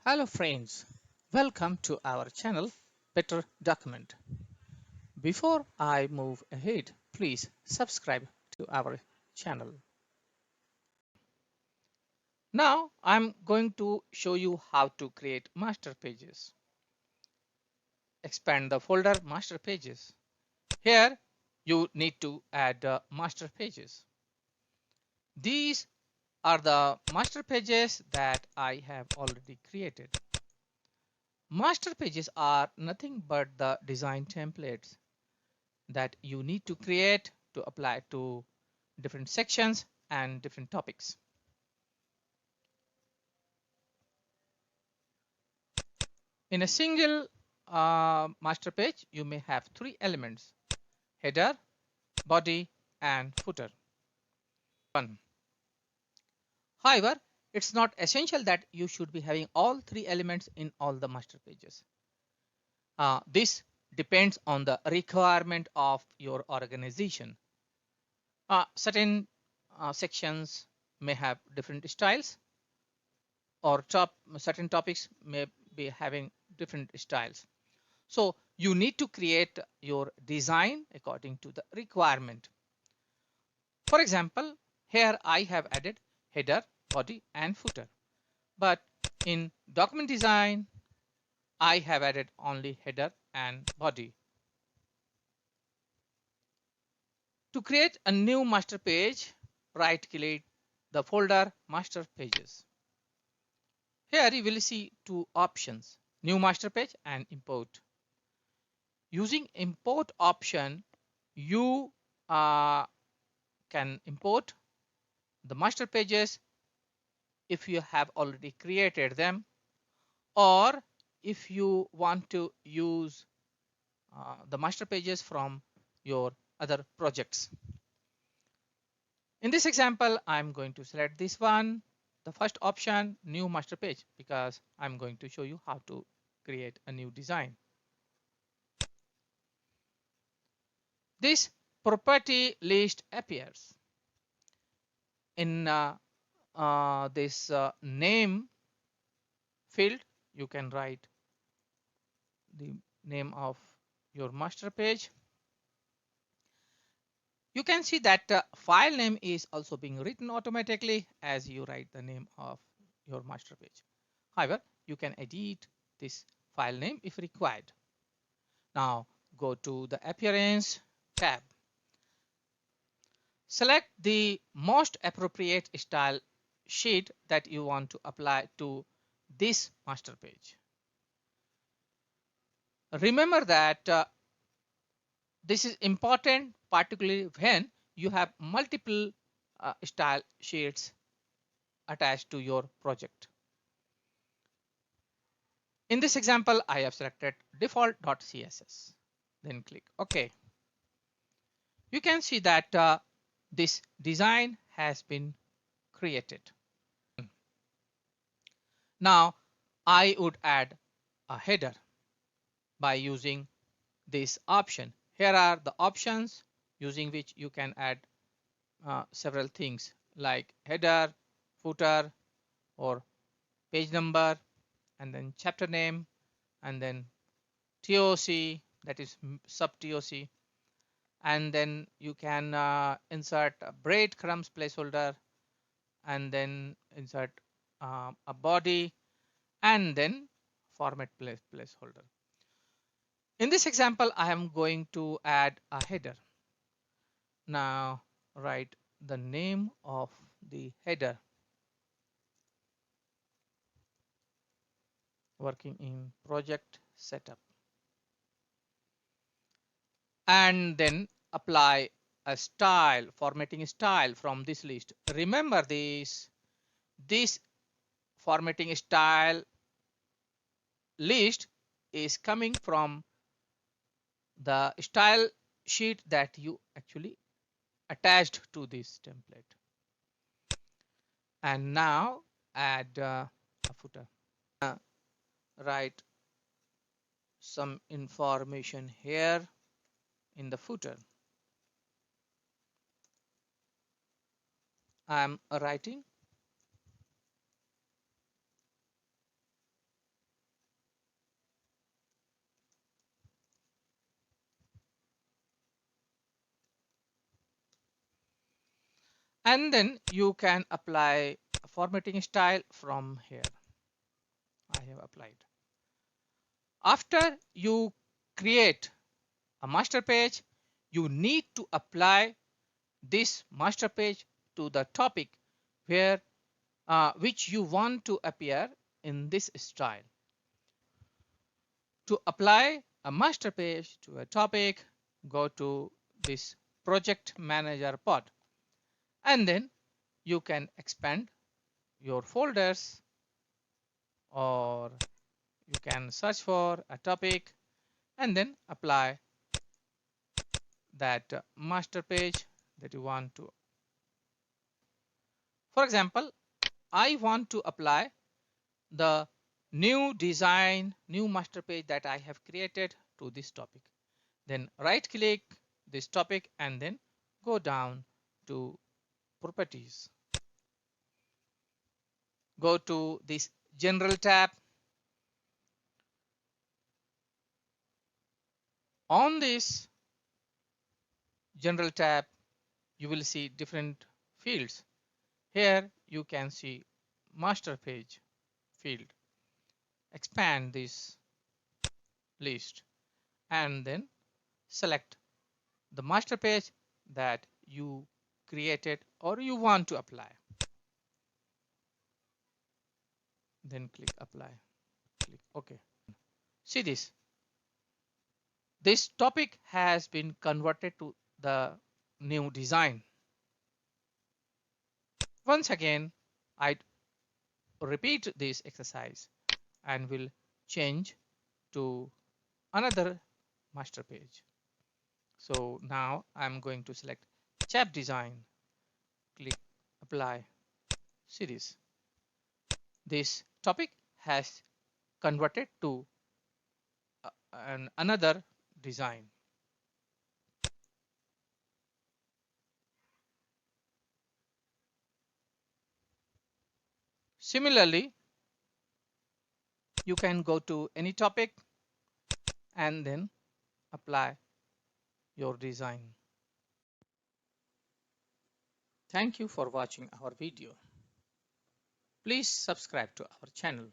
Hello friends, welcome to our channel Better Document. Before I move ahead, please subscribe to our channel. Now I'm going to show you how to create master pages. Expand the folder master pages. Here you need to add master pages. These are the master pages that I have already created. Master pages are nothing but the design templates that you need to create to apply to different sections and different topics. In a single master page, you may have three elements: header, body, and footer. One. However, it's not essential that you should be having all three elements in all the master pages. This depends on the requirement of your organization. Certain sections may have different styles, or certain topics may be having different styles. So you need to create your design according to the requirement. For example, here I have added header, body, and footer. But in document design, I have added only header and body. To create a new master page, right click the folder master pages. Here you will see two options: new master page and import. Using import option, you can import the master pages if you have already created them, or if you want to use the master pages from your other projects. In this example, I'm going to select this one, the first option, new master page, because I'm going to show you how to create a new design. This property list appears. In this name field, you can write the name of your master page. You can see that file name is also being written automatically as you write the name of your master page. However, you can edit this file name if required. Now go to the Appearance tab. Select the most appropriate style sheet that you want to apply to this master page. Remember that this is important, particularly when you have multiple style sheets attached to your project. In this example, I have selected default.css. Then click OK. You can see that this design has been created. Now I would add a header by using this option. Here are the options using which you can add several things like header, footer, or page number, and then chapter name, and then TOC, that is sub TOC, and then you can insert a breadcrumbs placeholder, and then insert a body, and then format placeholder. In this example, I am going to add a header. Now write the name of the header. Working in project setup. And then apply a style, formatting style from this list. Remember this formatting style list is coming from the style sheet that you actually attached to this template. And now add a footer. Write some information here in the footer. I'm writing And then you can apply a formatting style from here. I have applied. After you create a master page, you need to apply this master page to the topic where which you want to appear in this style. To apply a master page to a topic, go to this project manager pod, and then you can expand your folders, or you can search for a topic and then apply that master page that you want to. For example, I want to apply the new design, new master page that I have created to this topic. Then right click this topic and then go down to properties. Go to this general tab. On this general tab, you will see different fields. Here you can see master page field. Expand this list and then select the master page that you created or you want to apply. Then click apply. Click OK. See this. This topic has been converted to the new design. Once again, I repeat this exercise and will change to another master page. So now I'm going to select chap design, click apply. See this. This topic has converted to another design. Similarly, you can go to any topic and then apply your design. Thank you for watching our video. Please subscribe to our channel.